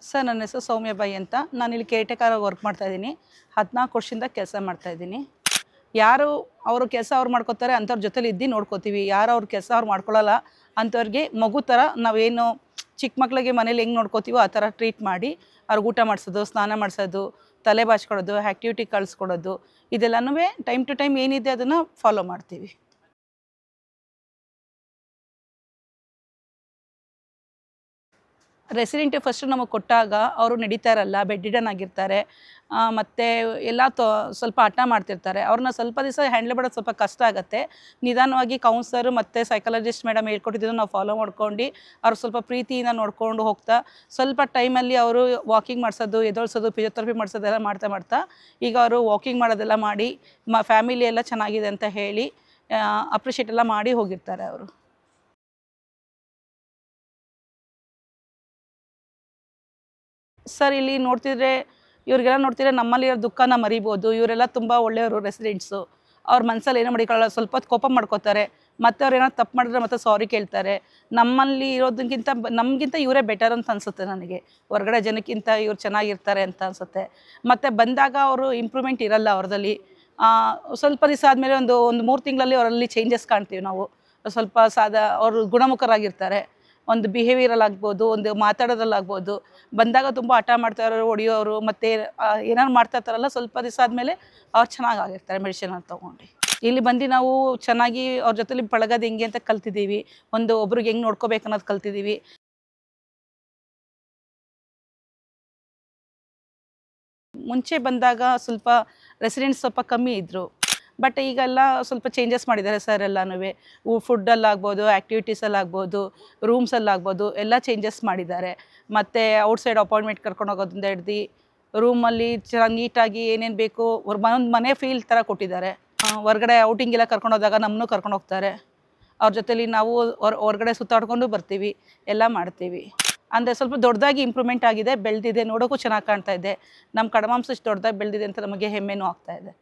Sir ನನ್ನ ಹೆಸರು ಸೌಮ್ಯ ಬಾಯಿ ಅಂತ. ನಾನು ಇಲ್ಲಿ ಕೇರ್‌ಟೇಕರ್ ಆಗಿ ವರ್ಕ್ ಮಾಡ್ತಾ ಇದ್ದೀನಿ. 14 ವರ್ಷದಿಂದ ಕೆಲಸ ಮಾಡ್ತಾ ಇದ್ದೀನಿ. ಯಾರು ಅವರು ಕೆಲಸ ಅವ್ರು ಮಾಡ್ಕೋತಾರೆ ಅಂಥವ್ರ ಜೊತೆಲಿ ಇದ್ದು ನೋಡ್ಕೋತೀವಿ. ಯಾರು ಅವ್ರ ಕೆಲಸ ಅವ್ರು ಮಾಡ್ಕೊಳ್ಳಲ್ಲ ಅಂಥವ್ರಿಗೆ ಮಗು ಥರ ನಾವೇನು ಚಿಕ್ಕ ಮಕ್ಳಿಗೆ ಮನೇಲಿ ಹೆಂಗೆ ನೋಡ್ಕೋತೀವೋ ಆ ಥರ ಟ್ರೀಟ್ ಮಾಡಿ ಅವ್ರಿಗೆ ಊಟ ಮಾಡಿಸೋದು, ಸ್ನಾನ ಮಾಡಿಸೋದು, ತಲೆ ಬಾಚ್ಕೊಡೋದು, ಆ್ಯಕ್ಟಿವಿಟಿ ಕಳಿಸ್ಕೊಡೋದು, ಇದೆಲ್ಲನೂ ಟೈಮ್ ಟು ಟೈಮ್ ಏನಿದೆ ಅದನ್ನು ಫಾಲೋ ಮಾಡ್ತೀವಿ. ರೆಸಿಡೆಂಟ್ ಫಸ್ಟು ನಮಗೆ ಕೊಟ್ಟಾಗ ಅವರು ನಡೀತಾ ಇರಲ್ಲ, ಬೆಡ್ ರಿಡನ್ ಆಗಿರ್ತಾರೆ, ಮತ್ತು ಎಲ್ಲ ಸ್ವಲ್ಪ ಹಠ ಮಾಡ್ತಿರ್ತಾರೆ. ಅವ್ರನ್ನ ಸ್ವಲ್ಪ ದಿವಸ ಹ್ಯಾಂಡಲ್ ಮಾಡೋದು ಸ್ವಲ್ಪ ಕಷ್ಟ ಆಗುತ್ತೆ. ನಿಧಾನವಾಗಿ ಕೌನ್ಸಲರು ಮತ್ತು ಸೈಕಾಲಜಿಸ್ಟ್ ಮೇಡಮ್ ಹೇಳ್ಕೊಟ್ಟಿದ್ದನ್ನು ನಾವು ಫಾಲೋ ಮಾಡ್ಕೊಂಡು ಅವ್ರು ಸ್ವಲ್ಪ ಪ್ರೀತಿಯಿಂದ ನೋಡ್ಕೊಂಡು ಹೋಗ್ತಾ ಸ್ವಲ್ಪ ಟೈಮಲ್ಲಿ ಅವರು ವಾಕಿಂಗ್ ಮಾಡಿಸೋದು, ಎದ್ದೊಳ್ಸೋದು, ಫಿಸಿಯೋಥೆರಪಿ ಮಾಡಿಸೋದೆಲ್ಲ ಮಾಡ್ತಾ ಈಗ ಅವರು ವಾಕಿಂಗ್ ಮಾಡೋದೆಲ್ಲ ಮಾಡಿ ಫ್ಯಾಮಿಲಿ ಎಲ್ಲ ಚೆನ್ನಾಗಿದೆ ಅಂತ ಹೇಳಿ ಅಪ್ರಿಷಿಯೇಟ್ ಎಲ್ಲ ಮಾಡಿ ಹೋಗಿರ್ತಾರೆ ಅವರು. ಸರ್ ಇಲ್ಲಿ ನೋಡ್ತಿದ್ರೆ ಇವ್ರಿಗೆಲ್ಲ ನೋಡ್ತಿದ್ರೆ ನಮ್ಮಲ್ಲಿರೋ ದುಃಖನ ಮರಿಬೋದು. ಇವರೆಲ್ಲ ತುಂಬ ಒಳ್ಳೆಯವರು ರೆಸಿಡೆಂಟ್ಸು. ಅವ್ರ ಮನಸ್ಸಲ್ಲಿ ಏನೋ ಮಾಡಿಕೊಳ್ಳಲ್ಲ, ಸ್ವಲ್ಪ ಹೊತ್ತು ಕೋಪ ಮಾಡ್ಕೋತಾರೆ, ಮತ್ತು ಅವ್ರು ಏನಾದ್ರು ತಪ್ಪು ಮಾಡಿದ್ರೆ ಮತ್ತೆ ಸಾರಿ ಕೇಳ್ತಾರೆ. ನಮ್ಮಲ್ಲಿ ಇರೋದಕ್ಕಿಂತ ನಮಗಿಂತ ಇವರೇ ಬೆಟರ್ ಅಂತ ಅನಿಸುತ್ತೆ ನನಗೆ. ಹೊರಗಡೆ ಜನಕ್ಕಿಂತ ಇವ್ರು ಚೆನ್ನಾಗಿರ್ತಾರೆ ಅಂತ ಅನಿಸುತ್ತೆ. ಮತ್ತು ಬಂದಾಗ ಅವರು ಇಂಪ್ರೂವ್ಮೆಂಟ್ ಇರಲ್ಲ ಅವ್ರದಲ್ಲಿ. ಸ್ವಲ್ಪ ದಿವಸ ಆದಮೇಲೆ ಒಂದು 3 ತಿಂಗಳಲ್ಲಿ ಅವರಲ್ಲಿ ಚೇಂಜಸ್ ಕಾಣ್ತೀವಿ ನಾವು. ಸ್ವಲ್ಪ ಅವರು ಗುಣಮುಖರಾಗಿರ್ತಾರೆ. ಒಂದು ಬಿಹೇವಿಯರಲ್ಲಿ ಆಗ್ಬೋದು, ಒಂದು ಮಾತಾಡೋದ್ರಲ್ಲಾಗ್ಬೋದು. ಬಂದಾಗ ತುಂಬ ಹಠ ಮಾಡ್ತಾಯಿರೋರು, ಹೊಡಿಯೋರು, ಮತ್ತು ಏನಾರು ಮಾಡ್ತಾ ಇರ್ತಾರಲ್ಲ, ಸ್ವಲ್ಪ ದಿವಸ ಆದಮೇಲೆ ಅವ್ರು ಚೆನ್ನಾಗಾಗಿರ್ತಾರೆ ಮೆಡಿಸಿನ್ ತೊಗೊಂಡು. ಇಲ್ಲಿ ಬಂದು ನಾವು ಚೆನ್ನಾಗಿ ಅವ್ರ ಜೊತೆಲಿ ಪಳಗೋದು ಹೆಂಗೆ ಅಂತ ಕಲ್ತಿದ್ದೀವಿ. ಒಬ್ರಿಗೆ ಹೆಂಗೆ ನೋಡ್ಕೋಬೇಕು ಅನ್ನೋದು ಕಲ್ತಿದ್ದೀವಿ. ಮುಂಚೆ ಬಂದಾಗ ಸ್ವಲ್ಪ ರೆಸಿಡೆಂಟ್ಸ್ ಸ್ವಲ್ಪ ಕಮ್ಮಿ ಇದ್ದರು. ಬಟ್ ಈಗೆಲ್ಲ ಸ್ವಲ್ಪ ಚೇಂಜಸ್ ಮಾಡಿದ್ದಾರೆ ಸರ್ ಎಲ್ಲನೂ. ಫುಡ್ಡಲ್ಲಾಗ್ಬೋದು, ಆ್ಯಕ್ಟಿವಿಟೀಸಲ್ಲಾಗ್ಬೋದು, ರೂಮ್ಸಲ್ಲಾಗ್ಬೋದು ಎಲ್ಲ ಚೇಂಜಸ್ ಮಾಡಿದ್ದಾರೆ. ಮತ್ತು ಔಟ್ಸೈಡ್ ಅಪಾಯಿಂಟ್ಮೆಂಟ್ ಕರ್ಕೊಂಡು ಹೋಗೋದ್ರಿಂದ ಹಿಡ್ದು ರೂಮಲ್ಲಿ ಚೆನ್ನಾಗಿ ನೀಟಾಗಿ ಏನೇನು ಬೇಕು ಒಂದು ಮನೆ ಫೀಲ್ ಥರ ಕೊಟ್ಟಿದ್ದಾರೆ. ಹೊರಗಡೆ ಔಟಿಂಗೆಲ್ಲ ಕರ್ಕೊಂಡೋದಾಗ ನಮ್ಮನ್ನು ಕರ್ಕೊಂಡು ಹೋಗ್ತಾರೆ. ಅವ್ರ ಜೊತೆಲಿ ನಾವು ಹೊರಗಡೆ ಸುತ್ತಾಡ್ಕೊಂಡು ಬರ್ತೀವಿ, ಎಲ್ಲ ಮಾಡ್ತೀವಿ. ಅಂದರೆ ಸ್ವಲ್ಪ ದೊಡ್ಡದಾಗಿ ಇಂಪ್ರೂವ್ಮೆಂಟ್ ಆಗಿದೆ, ಬೆಳೆದಿದೆ, ನೋಡೋಕ್ಕೂ ಚೆನ್ನಾಗಿ ಕಾಣ್ತಾ ಇದೆ. ನಮ್ಮ ಕಡಮಾಂಸ ಇಷ್ಟು ದೊಡ್ಡದಾಗಿ ಬೆಳೆದಿದೆ ಅಂತ ನಮಗೆ ಹೆಮ್ಮೆನೂ ಆಗ್ತಾಯಿದೆ.